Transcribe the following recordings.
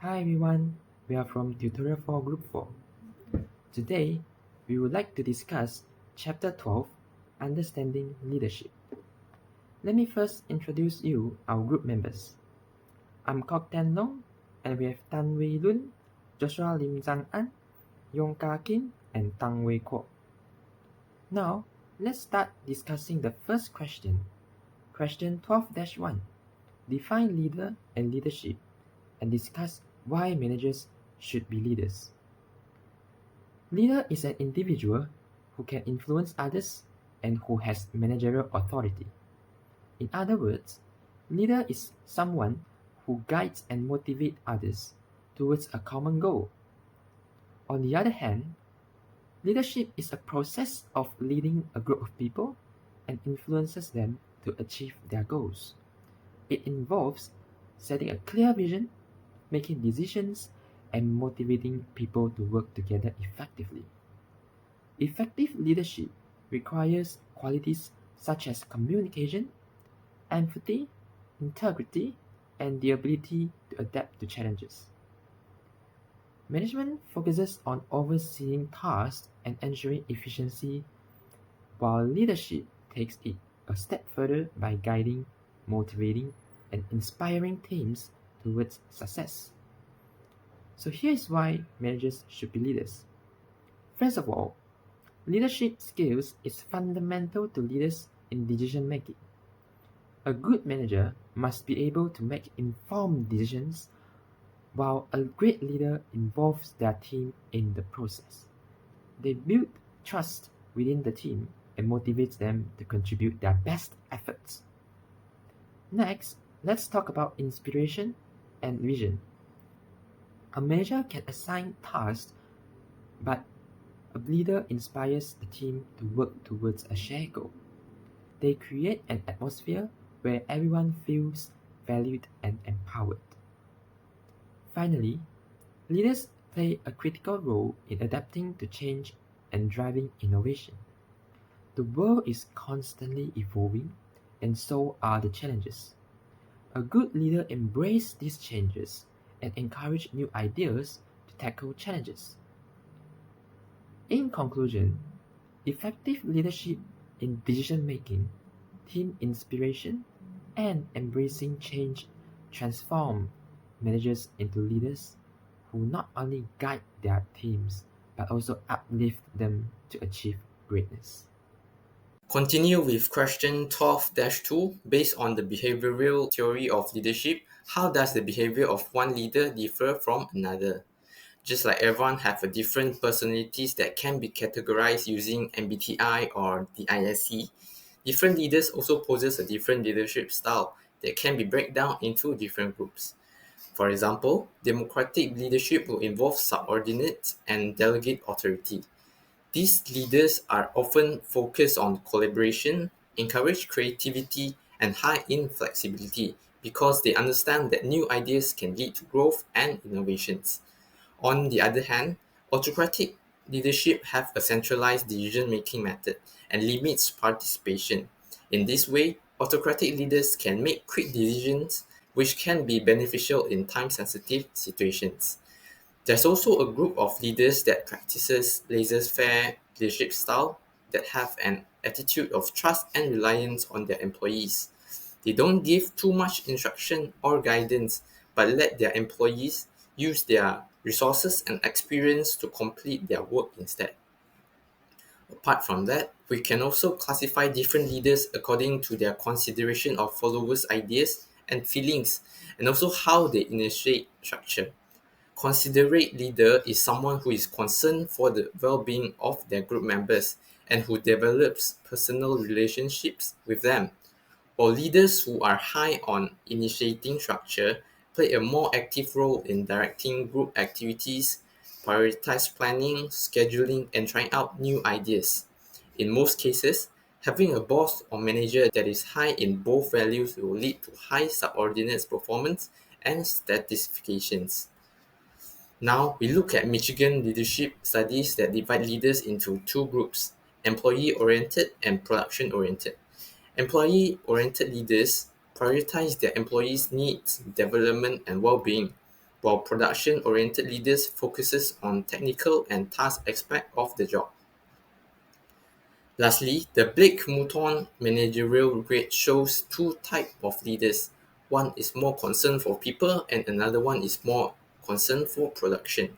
Hi everyone, we are from Tutorial for Group 4. Today, we would like to discuss Chapter 12, Understanding Leadership. Let me first introduce you our group members. I'm Kok Tan Long, and we have Tan Wei Lun, Joshua Lim Zhang An, Yong Ka Kin, and Tang Wei Kuo. Now, let's start discussing the first question. Question 12-1. Define leader and leadership and discuss why managers should be leaders. Leader is an individual who can influence others and who has managerial authority. In other words, leader is someone who guides and motivates others towards a common goal. On the other hand, leadership is a process of leading a group of people and influences them to achieve their goals. It involves setting a clear vision, making decisions, and motivating people to work together effectively. Effective leadership requires qualities such as communication, empathy, integrity, and the ability to adapt to challenges. Management focuses on overseeing tasks and ensuring efficiency, while leadership takes it a step further by guiding, motivating, and inspiring teams towards success. So here's why managers should be leaders. First of all, leadership skills is fundamental to leaders in decision making. A good manager must be able to make informed decisions, while a great leader involves their team in the process. They build trust within the team and motivates them to contribute their best efforts. Next, let's talk about inspiration and vision. A manager can assign tasks, but a leader inspires the team to work towards a shared goal. They create an atmosphere where everyone feels valued and empowered. Finally, leaders play a critical role in adapting to change and driving innovation. The world is constantly evolving, and so are the challenges. A good leader embraces these changes and encourages new ideas to tackle challenges. In conclusion, effective leadership in decision making, team inspiration, and embracing change transform managers into leaders who not only guide their teams but also uplift them to achieve greatness. Continue with question 12-2. Based on the behavioral theory of leadership, how does the behavior of one leader differ from another? Just like everyone have a different personalities that can be categorized using MBTI or the ISC, different leaders also possess a different leadership style that can be broken down into different groups. For example, democratic leadership will involve subordinates and delegate authority. These leaders are often focused on collaboration, encourage creativity, and high in flexibility because they understand that new ideas can lead to growth and innovations. On the other hand, autocratic leadership have a centralized decision-making method and limits participation. In this way, autocratic leaders can make quick decisions which can be beneficial in time-sensitive situations. There's also a group of leaders that practices laissez-faire leadership style that have an attitude of trust and reliance on their employees. They don't give too much instruction or guidance, but let their employees use their resources and experience to complete their work instead. Apart from that, we can also classify different leaders according to their consideration of followers' ideas and feelings, and also how they initiate structure. Considerate leader is someone who is concerned for the well-being of their group members and who develops personal relationships with them. While leaders who are high on initiating structure play a more active role in directing group activities, prioritize planning, scheduling, and trying out new ideas. In most cases, having a boss or manager that is high in both values will lead to high subordinates performance and satisfactions. Now, we look at Michigan leadership studies that divide leaders into two groups, employee-oriented and production-oriented. Employee-oriented leaders prioritize their employees' needs, development, and well-being. while production-oriented leaders focuses on technical and task aspect of the job. Lastly, the Blake-Mouton managerial grade shows two types of leaders. One is more concerned for people and another one is more concerned for production.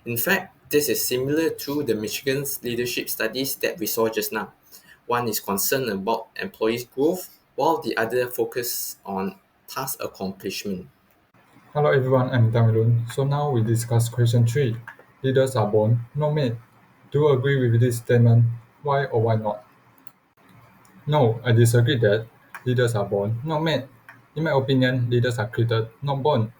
In fact, this is similar to the Michigan's leadership studies that we saw just now. One is concerned about employees' growth, while the other focuses on task accomplishment. Hello everyone, I'm Tamirun. So now we discuss question 3. Leaders are born, not made. Do you agree with this statement? Why or why not? No, I disagree that leaders are born, not made. In my opinion, leaders are created, not born.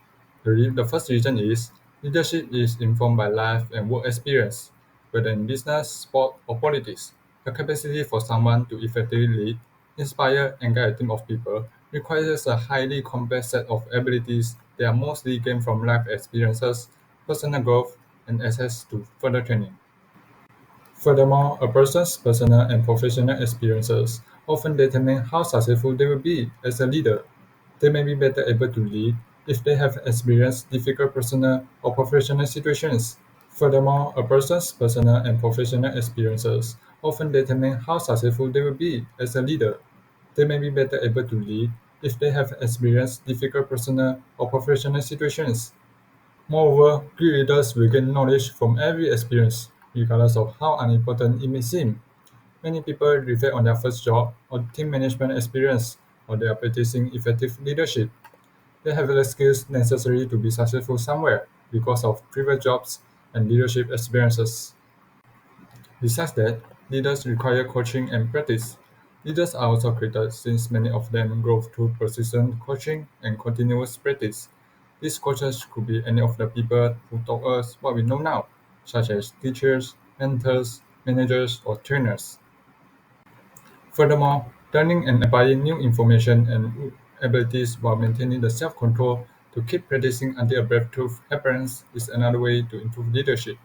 The first reason is leadership is informed by life and work experience, whether in business, sport, or politics. The capacity for someone to effectively lead, inspire, and guide a team of people requires a highly complex set of abilities that are mostly gained from life experiences, personal growth, and access to further training. Furthermore, a person's personal and professional experiences often determine how successful they will be as a leader. They may be better able to lead if they have experienced difficult personal or professional situations. Furthermore, a person's personal and professional experiences often determine how successful they will be as a leader. They may be better able to lead if they have experienced difficult personal or professional situations. Moreover, good leaders will gain knowledge from every experience, regardless of how unimportant it may seem. Many people reflect on their first job or team management experience, or they are practicing effective leadership. They have the skills necessary to be successful somewhere because of previous jobs and leadership experiences. Besides that, leaders require coaching and practice. Leaders are also created since many of them grow through persistent coaching and continuous practice. These coaches could be any of the people who taught us what we know now, such as teachers, mentors, managers, or trainers. Furthermore, learning and applying new information and abilities while maintaining the self-control to keep practicing until a breakthrough happens is another way to improve leadership.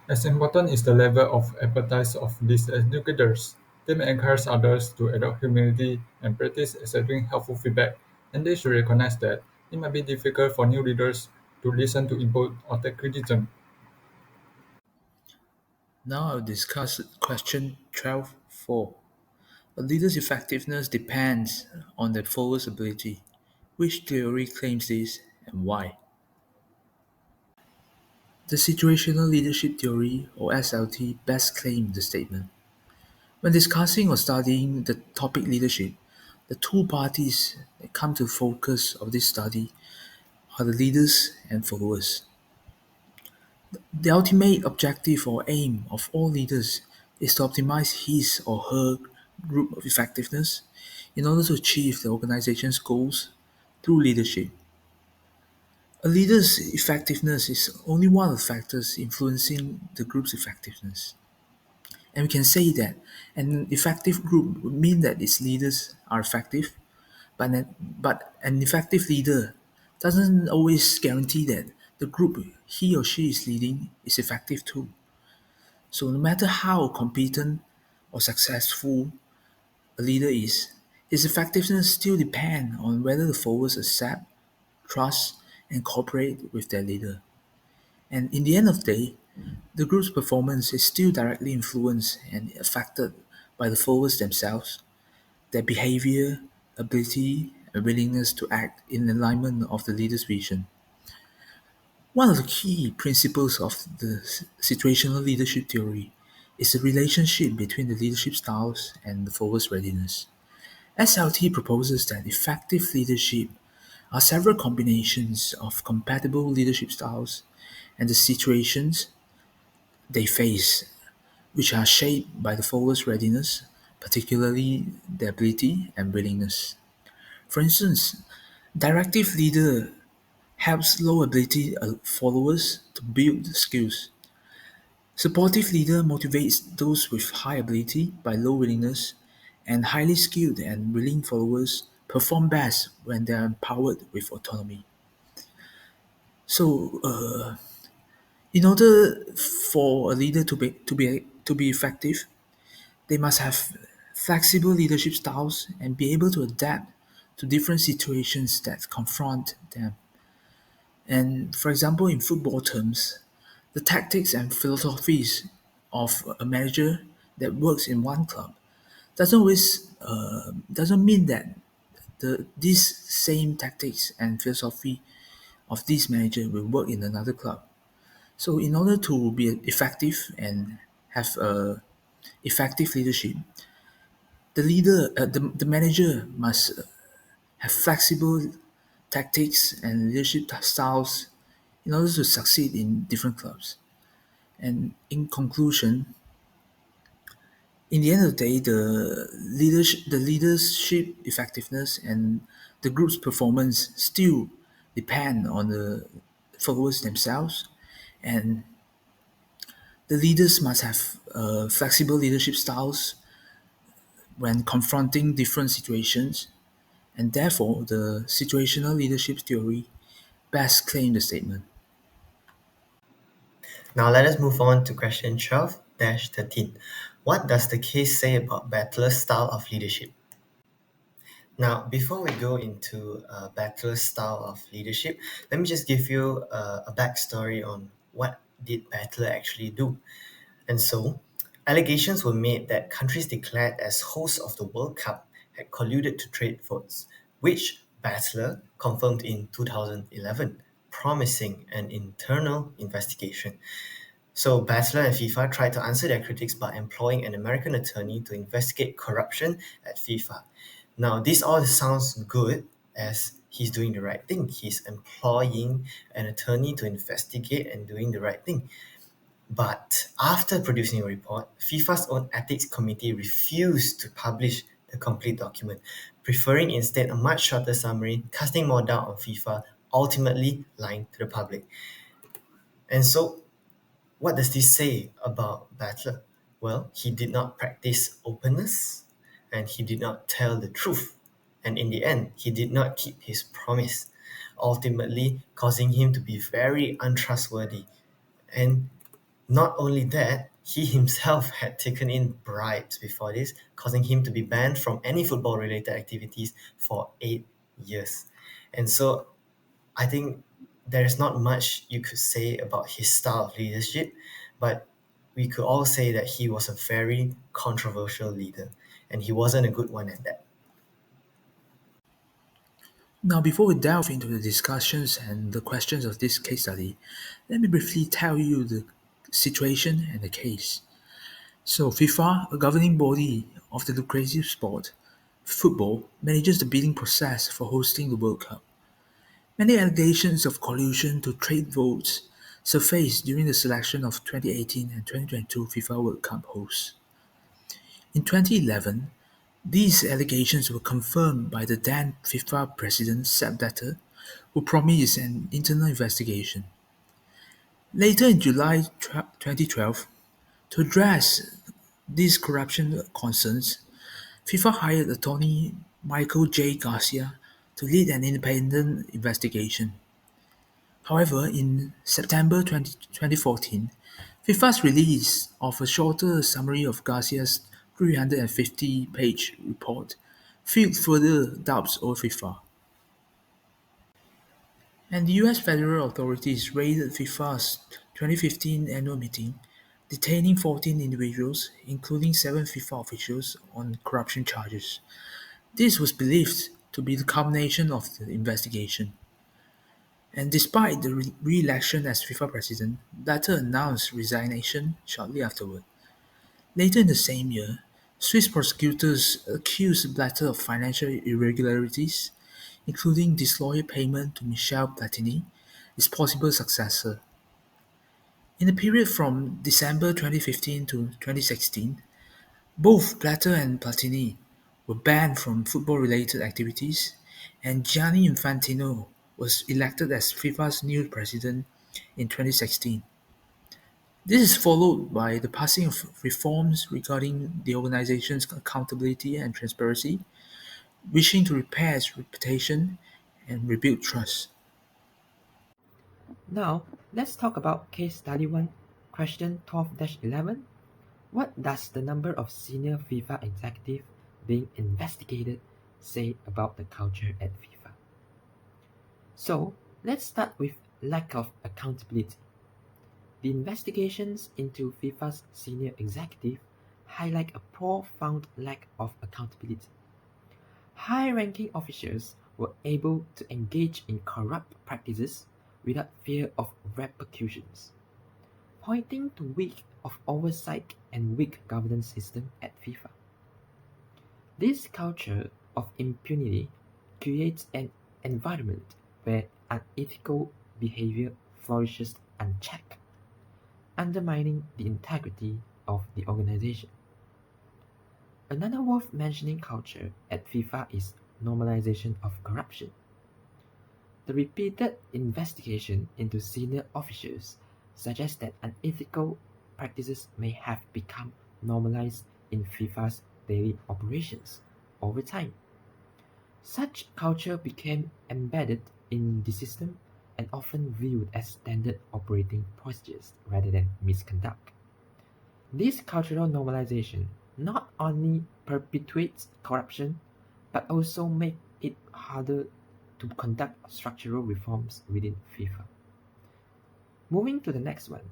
As important is the level of appetite of these educators. They may encourage others to adopt humility and practice accepting helpful feedback, and they should recognize that it might be difficult for new leaders to listen to input or take criticism. Now I'll discuss question 12.4. A leader's effectiveness depends on the follower's ability. Which theory claims this and why? The situational leadership theory, or SLT, best claims the statement. When discussing or studying the topic leadership, the two parties that come to focus of this study are the leaders and followers. The ultimate objective or aim of all leaders is to optimize his or her group of effectiveness in order to achieve the organization's goals through leadership. A leader's effectiveness is only one of the factors influencing the group's effectiveness. And we can say that an effective group would mean that its leaders are effective, but an effective leader doesn't always guarantee that the group he or she is leading is effective too. So no matter how competent or successful a leader is, his effectiveness still depends on whether the followers accept, trust, and cooperate with their leader. And in the end of the day, the group's performance is still directly influenced and affected by the followers themselves, their behavior, ability, and willingness to act in alignment of the leader's vision. One of the key principles of the situational leadership theory is the relationship between the leadership styles and the followers' readiness. SLT proposes that effective leadership are several combinations of compatible leadership styles and the situations they face, which are shaped by the followers' readiness, particularly their ability and willingness. For instance, directive leader helps low ability followers to build skills. Supportive leader motivates those with high ability by low willingness, and highly skilled and willing followers perform best when they are empowered with autonomy. So, in order for a leader to be effective, they must have flexible leadership styles and be able to adapt to different situations that confront them. And for example, in football terms, the tactics and philosophies of a manager that works in one club doesn't mean that these same tactics and philosophy of this manager will work in another club. So in order to be effective and have a effective leadership, the manager must have flexible tactics and leadership styles in order to succeed in different clubs. And in conclusion, in the end of the day, the leadership effectiveness and the group's performance still depend on the followers themselves, and the leaders must have flexible leadership styles when confronting different situations, and therefore the situational leadership theory best claim the statement. Now let us move on to question 12-13. What does the case say about Battler's style of leadership? Now, before we go into Battler's style of leadership, let me just give you a backstory on what did Battler actually do. And so, allegations were made that countries declared as hosts of the World Cup had colluded to trade votes, which Battler confirmed in 2011, promising an internal investigation. So Battler and FIFA tried to answer their critics by employing an American attorney to investigate corruption at FIFA. Now, this all sounds good as he's doing the right thing. He's employing an attorney to investigate and doing the right thing. But after producing a report, FIFA's own ethics committee refused to publish the complete document, preferring instead a much shorter summary, casting more doubt on FIFA, ultimately lying to the public. And so, what does this say about Battler? Well, he did not practice openness and he did not tell the truth. And in the end, he did not keep his promise, ultimately causing him to be very untrustworthy. And not only that, he himself had taken in bribes before this, causing him to be banned from any football related activities for 8 years. And so I think there's not much you could say about his style of leadership, but we could all say that he was a very controversial leader, and he wasn't a good one at that. Now, before we delve into the discussions and the questions of this case study, let me briefly tell you the situation and the case. So, FIFA, a governing body of the lucrative sport, football, manages the bidding process for hosting the World Cup. Many allegations of collusion to trade votes surfaced during the selection of 2018 and 2022 FIFA World Cup hosts. In 2011, these allegations were confirmed by the then FIFA president Sepp Blatter, who promised an internal investigation. Later in July 2012, to address these corruption concerns, FIFA hired attorney Michael J. Garcia to lead an independent investigation. However, in September 2014, FIFA's release of a shorter summary of Garcia's 350-page report fueled further doubts over FIFA. And the US federal authorities raided FIFA's 2015 annual meeting, detaining 14 individuals, including 7 FIFA officials, on corruption charges. This was believed to be the culmination of the investigation. And despite the re-election as FIFA president, Blatter announced resignation shortly afterward. Later in the same year, Swiss prosecutors accused Blatter of financial irregularities, including disloyal payment to Michel Platini, his possible successor. In the period from December 2015 to 2016, both Blatter and Platini were banned from football-related activities, and Gianni Infantino was elected as FIFA's new president in 2016. This is followed by the passing of reforms regarding the organization's accountability and transparency, wishing to repair its reputation and rebuild trust. Now, let's talk about case study 1, question 12-11. What does the number of senior FIFA executives being investigated say about the culture at FIFA? So, let's start with lack of accountability. The investigations into FIFA's senior executive highlight a profound lack of accountability. High-ranking officials were able to engage in corrupt practices without fear of repercussions, pointing to weak of oversight and weak governance system at FIFA. This culture of impunity creates an environment where unethical behavior flourishes unchecked, undermining the integrity of the organization. Another worth mentioning culture at FIFA is normalization of corruption. The repeated investigation into senior officials suggests that unethical practices may have become normalized in FIFA's daily operations over time. Such culture became embedded in the system and often viewed as standard operating procedures rather than misconduct. This cultural normalization not only perpetuates corruption but also makes it harder to conduct structural reforms within FIFA. Moving to the next one,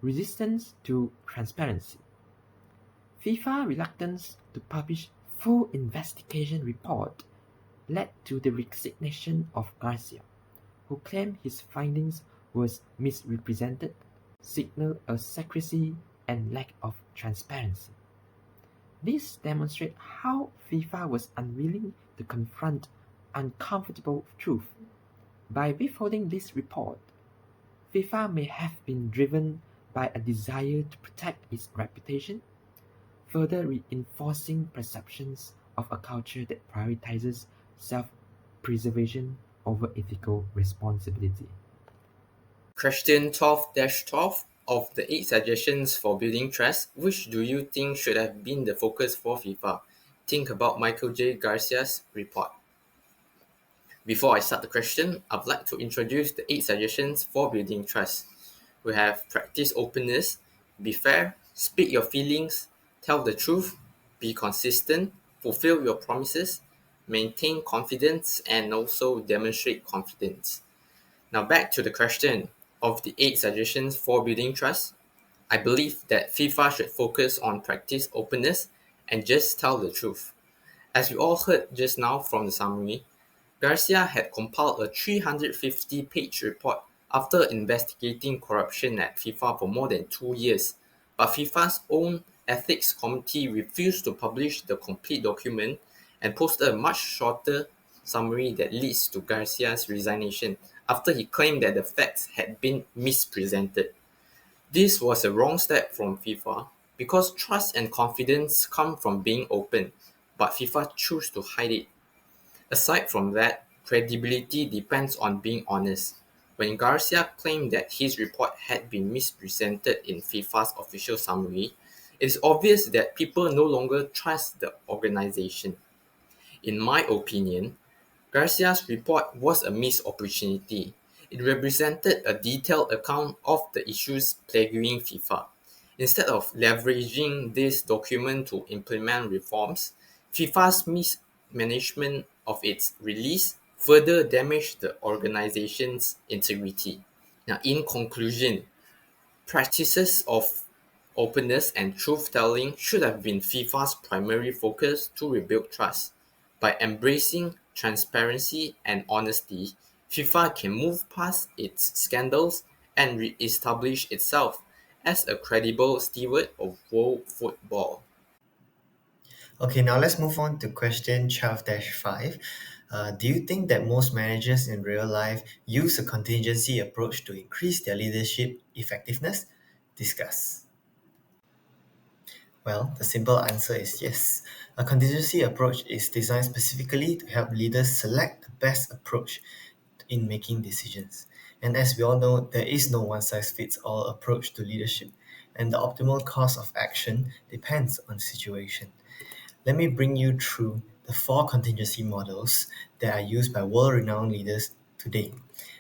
resistance to transparency. FIFA reluctance to publish full investigation report led to the resignation of Garcia, who claimed his findings was misrepresented, signaled a secrecy and lack of transparency. This demonstrates how FIFA was unwilling to confront uncomfortable truth. By withholding this report, FIFA may have been driven by a desire to protect its reputation, further reinforcing perceptions of a culture that prioritizes self-preservation over ethical responsibility. Question 12-12 of the 8 suggestions for building trust, which do you think should have been the focus for FIFA? Think about Michael J. Garcia's report. Before I start the question, I'd like to introduce the 8 suggestions for building trust. We have practice openness, be fair, speak your feelings, tell the truth, be consistent, fulfill your promises, maintain confidence, and also demonstrate confidence. Now back to the question of the 8 suggestions for building trust. I believe that FIFA should focus on practice openness and just tell the truth. As we all heard just now from the summary, Garcia had compiled a 350-page report after investigating corruption at FIFA for more than 2 years, but FIFA's own ethics committee refused to publish the complete document and posted a much shorter summary that leads to Garcia's resignation after he claimed that the facts had been mispresented. This was a wrong step from FIFA because trust and confidence come from being open, but FIFA chose to hide it. Aside from that, credibility depends on being honest. When Garcia claimed that his report had been mispresented in FIFA's official summary, it is obvious that people no longer trust the organization. In my opinion, Garcia's report was a missed opportunity. It represented a detailed account of the issues plaguing FIFA. Instead of leveraging this document to implement reforms, FIFA's mismanagement of its release further damaged the organization's integrity. Now, in conclusion, practices of openness and truth-telling should have been FIFA's primary focus to rebuild trust. By embracing transparency and honesty, FIFA can move past its scandals and re-establish itself as a credible steward of world football. Okay, now let's move on to question 12-5. Do you think that most managers in real life use a contingency approach to increase their leadership effectiveness? Discuss. Well, the simple answer is yes. A contingency approach is designed specifically to help leaders select the best approach in making decisions. And as we all know, there is no one-size-fits-all approach to leadership, and the optimal course of action depends on the situation. Let me bring you through the 4 contingency models that are used by world-renowned leaders today.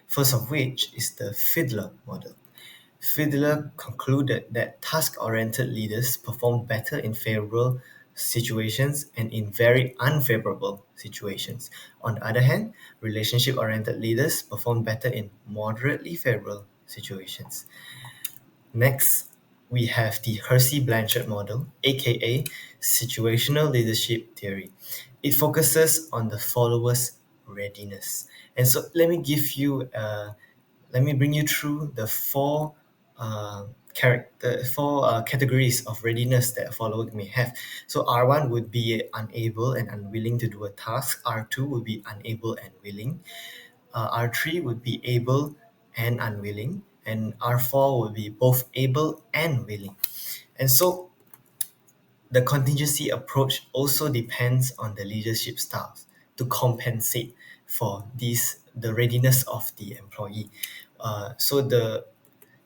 First of which is the Fiedler model. Fiedler concluded that task-oriented leaders perform better in favorable situations and in very unfavorable situations. On the other hand, relationship-oriented leaders perform better in moderately favorable situations. Next, we have the Hersey-Blanchard model, aka situational leadership theory. It focuses on the follower's readiness. And so let me bring you through the four categories of readiness that a follower may have. So R1 would be unable and unwilling to do a task. R2 would be unable and willing. R3 would be able and unwilling, and R4 would be both able and willing. And so the contingency approach also depends on the leadership styles to compensate for the readiness of the employee.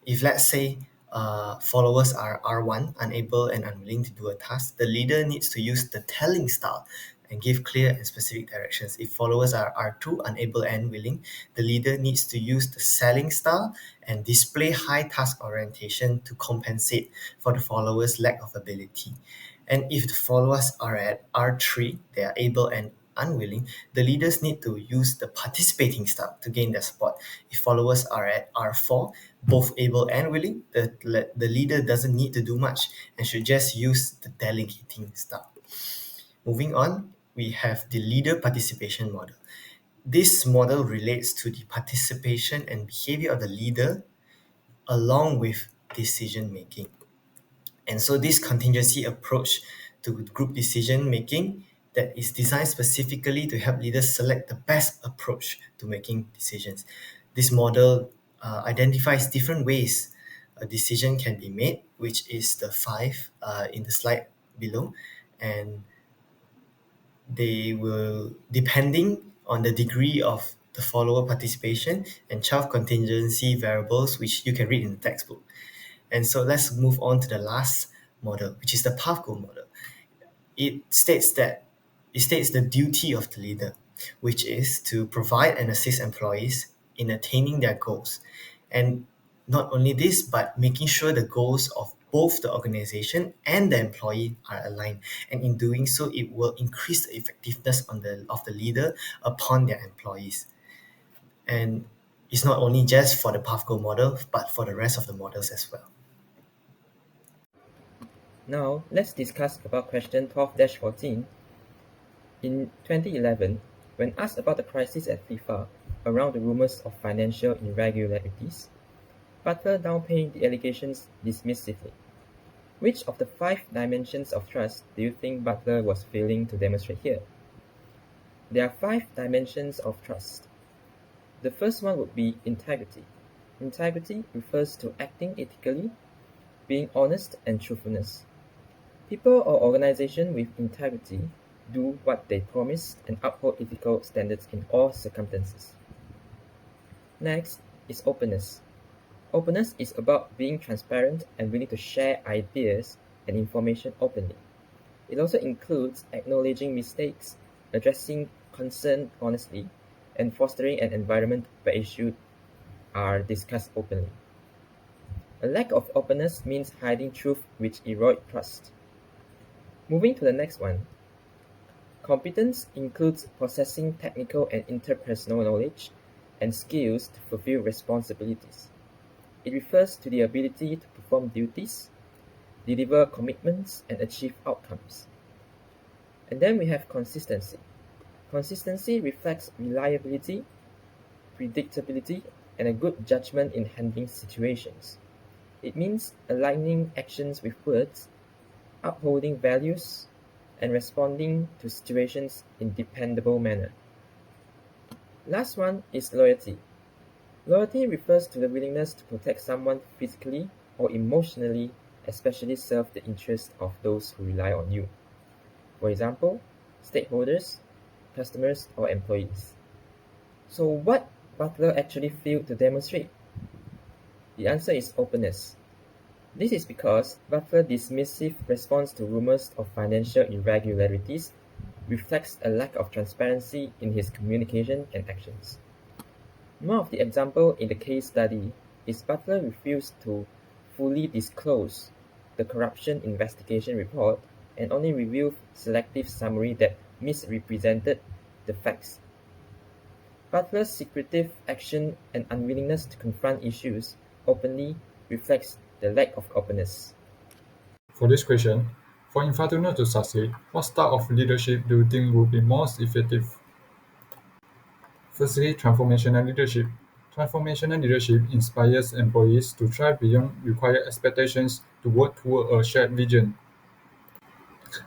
If let's say followers are R1, unable and unwilling to do a task, the leader needs to use the telling style and give clear and specific directions. If followers are R2, unable and willing, the leader needs to use the selling style and display high task orientation to compensate for the followers' lack of ability. And if the followers are at R3, they are able and unwilling, the leaders need to use the participating style to gain their support. If followers are at R4, both able and willing, the leader doesn't need to do much and should just use the delegating style. Moving on, we have the leader participation model. This model relates to the participation and behavior of the leader along with decision making. And so this contingency approach to group decision making that is designed specifically to help leaders select the best approach to making decisions. This model identifies different ways a decision can be made, which is the five in the slide below, and they will, depending on the degree of the follower participation, and 12 contingency variables, which you can read in the textbook. And so let's move on to the last model, which is the path goal model. It states the duty of the leader, which is to provide and assist employees in attaining their goals. And not only this, but making sure the goals of both the organization and the employee are aligned. And in doing so, it will increase the effectiveness of the leader upon their employees. And it's not only just for the path goal model, but for the rest of the models as well. Now, let's discuss about question 12-14. In 2011, when asked about the crisis at FIFA around the rumors of financial irregularities, Butler downplayed the allegations dismissively. Which of the 5 dimensions of trust do you think Butler was failing to demonstrate here? There are 5 dimensions of trust. The first one would be integrity. Integrity refers to acting ethically, being honest and truthfulness. People or organizations with integrity do what they promise and uphold ethical standards in all circumstances. Next is openness. Openness is about being transparent and willing to share ideas and information openly. It also includes acknowledging mistakes, addressing concern honestly, and fostering an environment where issues are discussed openly. A lack of openness means hiding truth, which erodes trust. Moving to the next one. Competence includes possessing technical and interpersonal knowledge and skills to fulfill responsibilities. It refers to the ability to perform duties, deliver commitments, and achieve outcomes. And then we have consistency. Consistency reflects reliability, predictability, and a good judgment in handling situations. It means aligning actions with words, upholding values, and responding to situations in dependable manner. Last one is loyalty. Loyalty refers to the willingness to protect someone physically or emotionally, especially serve the interests of those who rely on you. For example, stakeholders, customers, or employees. So what Butler actually failed to demonstrate? The answer is openness. This is because Butler's dismissive response to rumors of financial irregularities reflects a lack of transparency in his communication and actions. One of the examples in the case study is Butler refused to fully disclose the corruption investigation report and only revealed selective summary that misrepresented the facts. Butler's secretive action and unwillingness to confront issues openly reflects the lack of openness. For this question, for Infantino to succeed, what style of leadership do you think would be most effective? Firstly, transformational leadership. Transformational leadership inspires employees to thrive beyond required expectations to work toward a shared vision.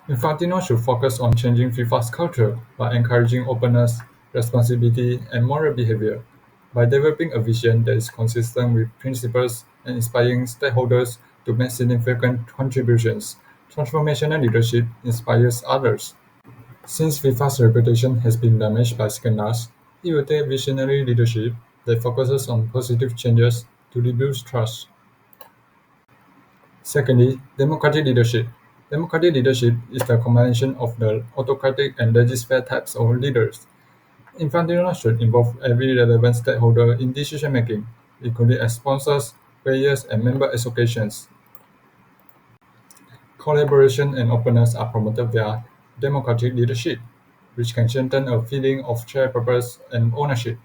Infantino should focus on changing FIFA's culture by encouraging openness, responsibility, and moral behavior. By developing a vision that is consistent with principles and inspiring stakeholders to make significant contributions, transformational leadership inspires others. Since FIFA's reputation has been damaged by scandals, it will take visionary leadership that focuses on positive changes to rebuild trust. Secondly, democratic leadership. Democratic leadership is the combination of the autocratic and legislative types of leaders. Infantino should involve every relevant stakeholder in decision-making, including as sponsors, players, and member associations. Collaboration and openness are promoted via democratic leadership, which can strengthen a feeling of shared purpose and ownership.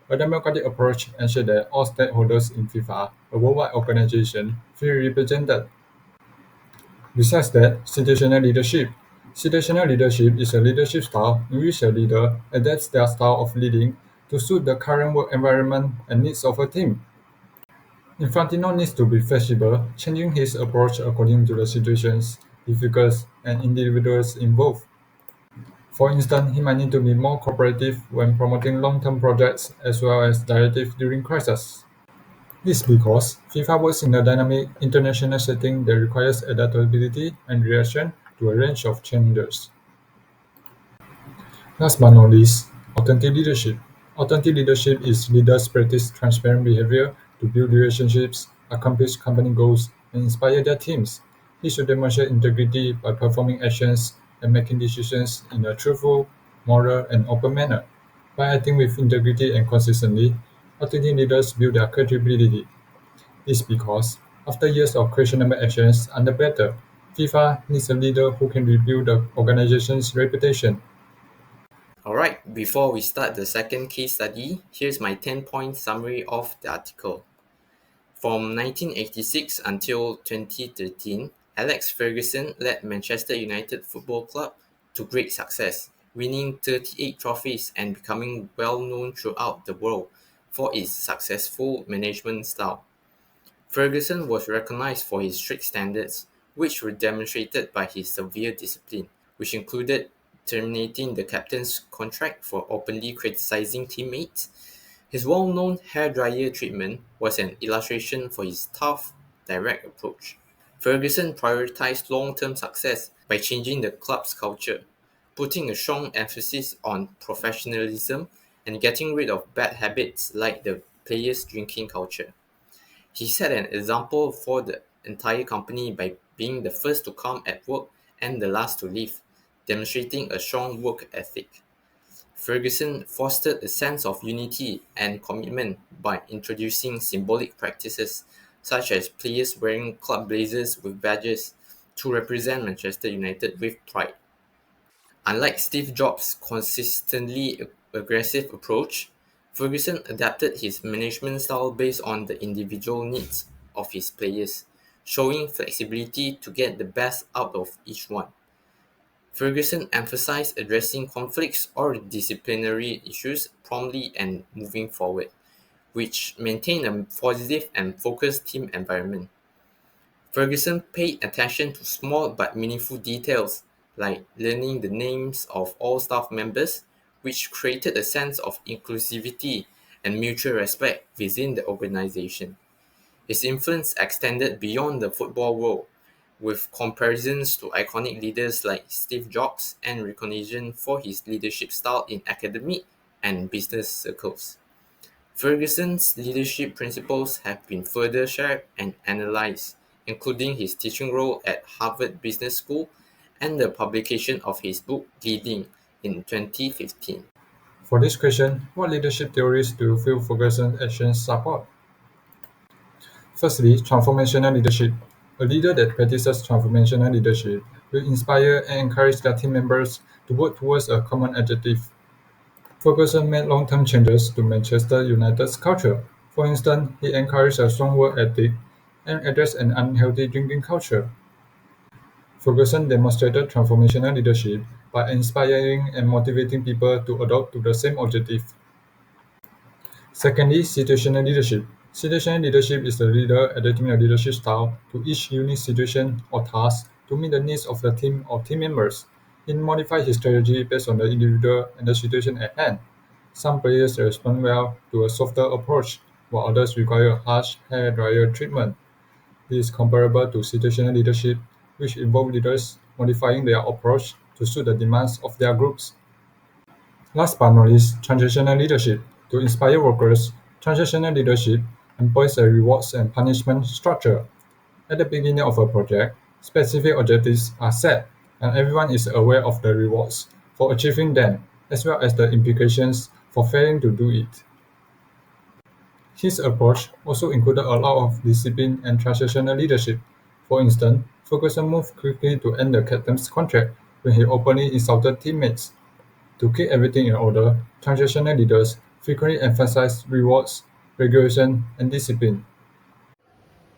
A democratic approach ensures that all stakeholders in FIFA, a worldwide organization, feel represented. Besides that, situational leadership. Situational leadership is a leadership style in which a leader adapts their style of leading to suit the current work environment and needs of a team. Infantino needs to be flexible, changing his approach according to the situations, difficulties, and individuals involved. For instance, he might need to be more cooperative when promoting long-term projects as well as directive during crises. This is because FIFA works in a dynamic international setting that requires adaptability and reaction to a range of changes. Last but not least, authentic leadership. Authentic leadership is leaders practice transparent behavior to build relationships, accomplish company goals, and inspire their teams. He should demonstrate integrity by performing actions and making decisions in a truthful, moral, and open manner. By acting with integrity and consistently, authentic leaders build their credibility. This is because, after years of questionable actions under pressure, FIFA needs a leader who can rebuild the organization's reputation. Alright, before we start the second case study, here's my 10-point summary of the article. From 1986 until 2013, Alex Ferguson led Manchester United Football Club to great success, winning 38 trophies and becoming well known throughout the world for its successful management style. Ferguson was recognized for his strict standards, which were demonstrated by his severe discipline, which included terminating the captain's contract for openly criticizing teammates. His well-known hairdryer treatment was an illustration for his tough, direct approach. Ferguson prioritized long-term success by changing the club's culture, putting a strong emphasis on professionalism and getting rid of bad habits like the players' drinking culture. He set an example for the entire company by being the first to come at work and the last to leave, demonstrating a strong work ethic. Ferguson fostered a sense of unity and commitment by introducing symbolic practices such as players wearing club blazers with badges to represent Manchester United with pride. Unlike Steve Jobs' consistently aggressive approach, Ferguson adapted his management style based on the individual needs of his players, showing flexibility to get the best out of each one. Ferguson emphasized addressing conflicts or disciplinary issues promptly and moving forward, which maintained a positive and focused team environment. Ferguson paid attention to small but meaningful details, like learning the names of all staff members, which created a sense of inclusivity and mutual respect within the organization. His influence extended beyond the football world, with comparisons to iconic leaders like Steve Jobs and recognition for his leadership style in academic and business circles. Ferguson's leadership principles have been further shared and analyzed, including his teaching role at Harvard Business School and the publication of his book Leading in 2015. For this question, what leadership theories do you feel Ferguson's actions support? Firstly, transformational leadership. A leader that practices transformational leadership will inspire and encourage their team members to work towards a common objective. Ferguson made long-term changes to Manchester United's culture. For instance, he encouraged a strong work ethic and addressed an unhealthy drinking culture. Ferguson demonstrated transformational leadership by inspiring and motivating people to adopt to the same objective. Secondly, situational leadership. Situational leadership is the leader adapting a leadership style to each unique situation or task to meet the needs of the team or team members. He modifies his strategy based on the individual and the situation at hand. Some players respond well to a softer approach, while others require harsh hair dryer treatment. This is comparable to situational leadership, which involve leaders modifying their approach to suit the demands of their groups. Last but not least, transitional leadership. To inspire workers, transitional leadership employs a rewards and punishment structure. At the beginning of a project, specific objectives are set, and everyone is aware of the rewards for achieving them, as well as the implications for failing to do it. His approach also included a lot of discipline and transitional leadership. For instance, Ferguson moved quickly to end the captain's contract when he openly insulted teammates. To keep everything in order, transitional leaders frequently emphasize rewards, regulation, and discipline.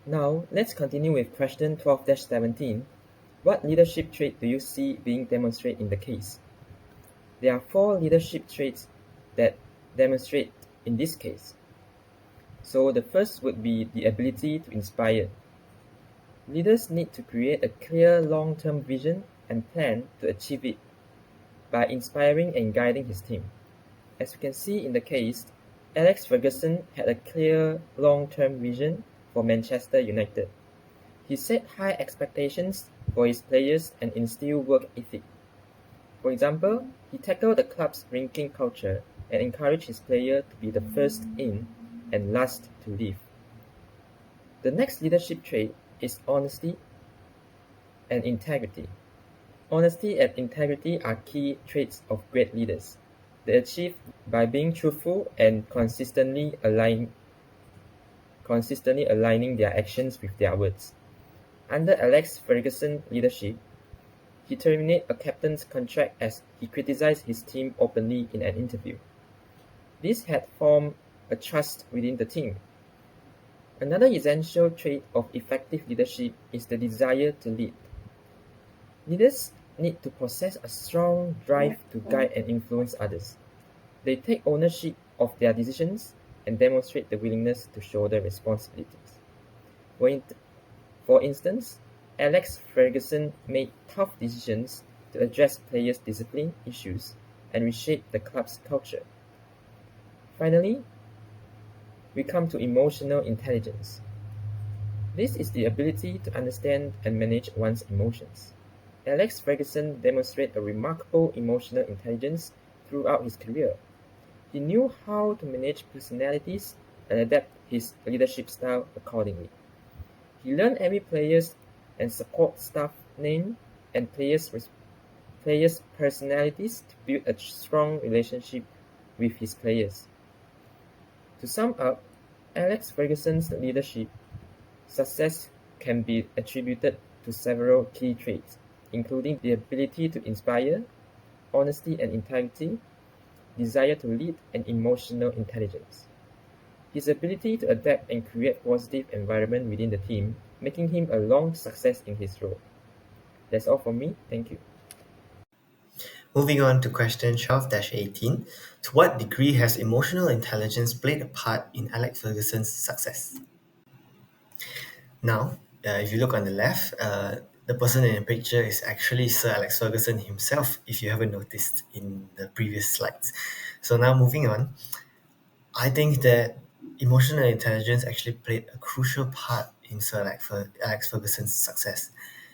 Now, let's continue with question 12-17. What leadership trait do you see being demonstrated in the case? There are 4 leadership traits that demonstrate in this case. So the first would be the ability to inspire. Leaders need to create a clear long-term vision and plan to achieve it by inspiring and guiding his team. As you can see in the case, Alex Ferguson had a clear long-term vision for Manchester United. He set high expectations for his players and instilled work ethic. For example, he tackled the club's drinking culture and encouraged his players to be the first in and last to leave. The next leadership trait is honesty and integrity. Honesty and integrity are key traits of great leaders. They achieve by being truthful and consistently aligning their actions with their words. Under Alex Ferguson's leadership, he terminated a captain's contract as he criticized his team openly in an interview. This had formed a trust within the team. Another essential trait of effective leadership is the desire to lead. Leaders need to possess a strong drive to guide and influence others. They take ownership of their decisions and demonstrate the willingness to shoulder responsibilities. For instance, Alex Ferguson made tough decisions to address players' discipline issues and reshape the club's culture. Finally, we come to emotional intelligence. This is the ability to understand and manage one's emotions. Alex Ferguson demonstrated a remarkable emotional intelligence throughout his career. He knew how to manage personalities and adapt his leadership style accordingly. He learned every player's and support staff name and players' personalities to build a strong relationship with his players. To sum up, Alex Ferguson's leadership success can be attributed to several key traits, including the ability to inspire, honesty and integrity, desire to lead, and emotional intelligence. His ability to adapt and create positive environment within the team, making him a long success in his role. That's all from me. Thank you. Moving on to question 12-18. To what degree has emotional intelligence played a part in Alex Ferguson's success? Now, if you look on the left, the person in the picture is actually Sir Alex Ferguson himself, if you haven't noticed in the previous slides. So now moving on, I think that emotional intelligence actually played a crucial part in Sir Alex Ferguson's success.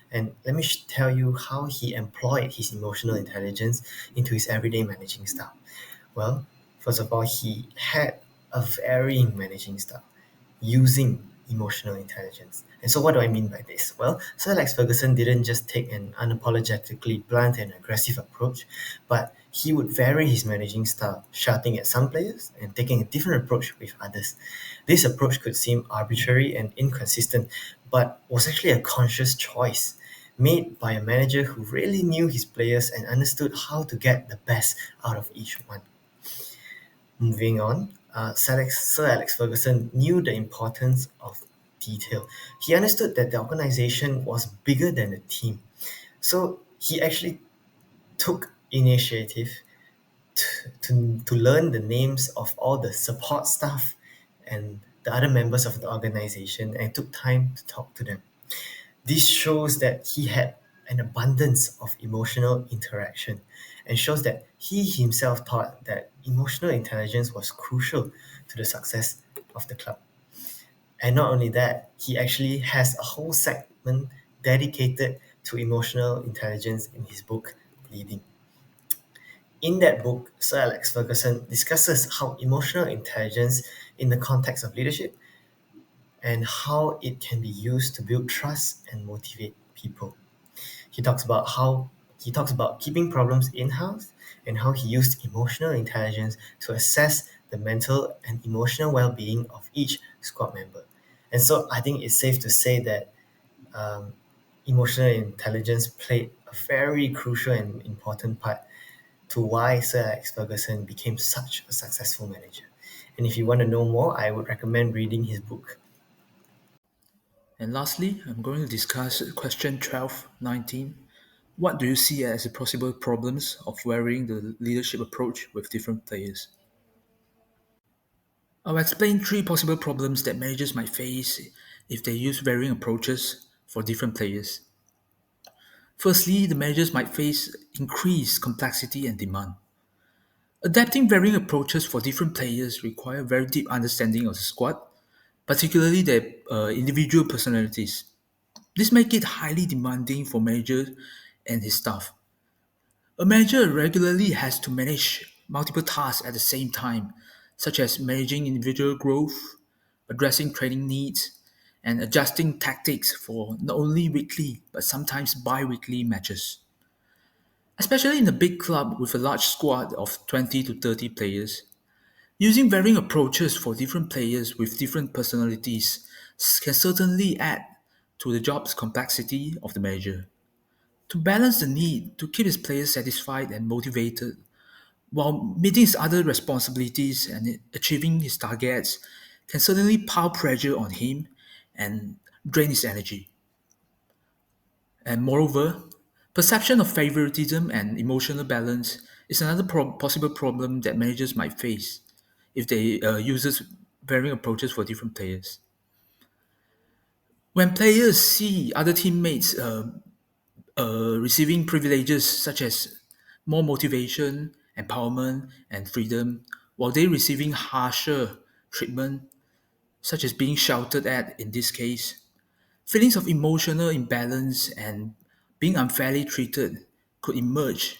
And let me tell you how he employed his emotional intelligence into his everyday managing style. Well, first of all, he had a varying managing style using emotional intelligence. And so what do I mean by this? Well, Sir Alex Ferguson didn't just take an unapologetically blunt and aggressive approach, but he would vary his managing style, shouting at some players and taking a different approach with others. This approach could seem arbitrary and inconsistent, but was actually a conscious choice made by a manager who really knew his players and understood how to get the best out of each one. Moving on, Sir Alex Ferguson knew the importance of detail. He understood that the organization was bigger than the team. So he actually took initiative to learn the names of all the support staff and the other members of the organization and took time to talk to them. This shows that he had an abundance of emotional interaction and shows that he himself thought that emotional intelligence was crucial to the success of the club. And not only that, he actually has a whole segment dedicated to emotional intelligence in his book, Leading. In that book, Sir Alex Ferguson discusses how emotional intelligence in the context of leadership and how it can be used to build trust and motivate people. He talks about keeping problems in-house and how he used emotional intelligence to assess the mental and emotional well-being of each squad member. And so I think it's safe to say that um, emotional intelligence played a very crucial and important part to why Sir Alex Ferguson became such a successful manager. And if you want to know more, I would recommend reading his book. And lastly, I'm going to discuss question 12:19. What do you see as the possible problems of varying the leadership approach with different players? I'll explain three possible problems that managers might face if they use varying approaches for different players. Firstly, the managers might face increased complexity and demand. Adapting varying approaches for different players require very deep understanding of the squad, particularly their individual personalities. This makes it highly demanding for manager and his staff. A manager regularly has to manage multiple tasks at the same time, such as managing individual growth, addressing training needs, and adjusting tactics for not only weekly but sometimes bi-weekly matches. Especially in a big club with a large squad of 20 to 30 players, using varying approaches for different players with different personalities can certainly add to the job's complexity of the manager. To balance the need to keep his players satisfied and motivated while meeting his other responsibilities and achieving his targets can certainly pile pressure on him and drain his energy. And moreover, perception of favoritism and emotional balance is another possible problem that managers might face if they uses varying approaches for different players. When players see other teammates receiving privileges such as more motivation, empowerment, and freedom, while they receiving harsher treatment, such as being shouted at in this case, feelings of emotional imbalance and being unfairly treated could emerge.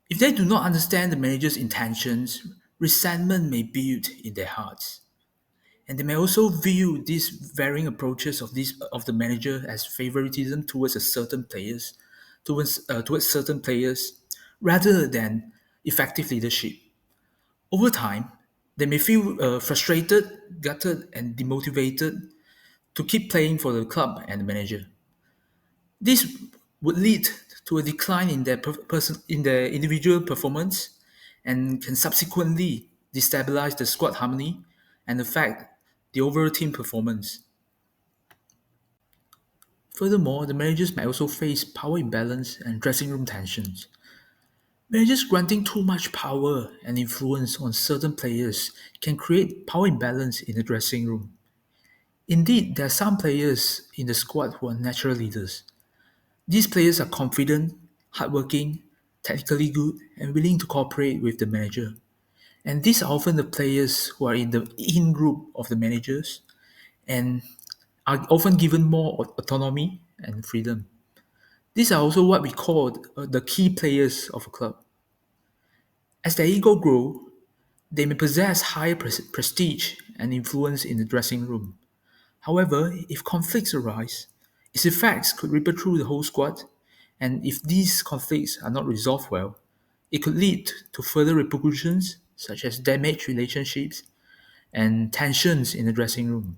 If they do not understand the manager's intentions, resentment may build in their hearts. And they may also view these varying approaches of the manager as favoritism towards a certain players, towards certain players, rather than effective leadership. Over time, they may feel frustrated, gutted, and demotivated to keep playing for the club and the manager. This would lead to a decline in their individual performance and can subsequently destabilize the squad harmony and affect the overall team performance. Furthermore, the managers might also face power imbalance and dressing room tensions. Managers granting too much power and influence on certain players can create power imbalance in the dressing room. Indeed, there are some players in the squad who are natural leaders. These players are confident, hardworking, technically good, and willing to cooperate with the manager. And these are often the players who are in the in group of the managers and are often given more autonomy and freedom. These are also what we call the key players of a club. As their ego grow, they may possess higher prestige and influence in the dressing room. However, if conflicts arise, its effects could ripple through the whole squad, and if these conflicts are not resolved well, it could lead to further repercussions such as damaged relationships and tensions in the dressing room.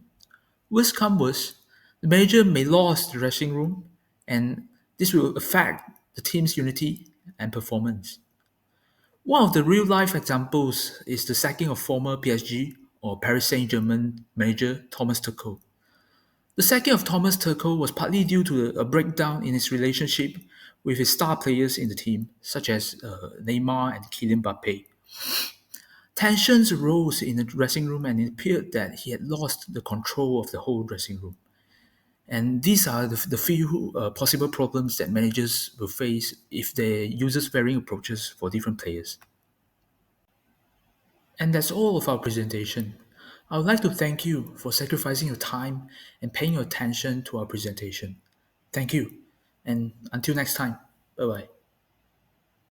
Worst come worst, The manager may lose the dressing room, and this will affect the team's unity and performance. One of the real-life examples is the sacking of former PSG or Paris Saint-Germain manager Thomas Tuchel. The sacking of Thomas Tuchel was partly due to a breakdown in his relationship with his star players in the team, such as Neymar and Kylian Mbappe. Tensions rose in the dressing room, and it appeared that he had lost the control of the whole dressing room. And these are the few possible problems that managers will face if they use varying approaches for different players. And that's all of our presentation. I would like to thank you for sacrificing your time and paying your attention to our presentation. Thank you. And until next time, bye bye.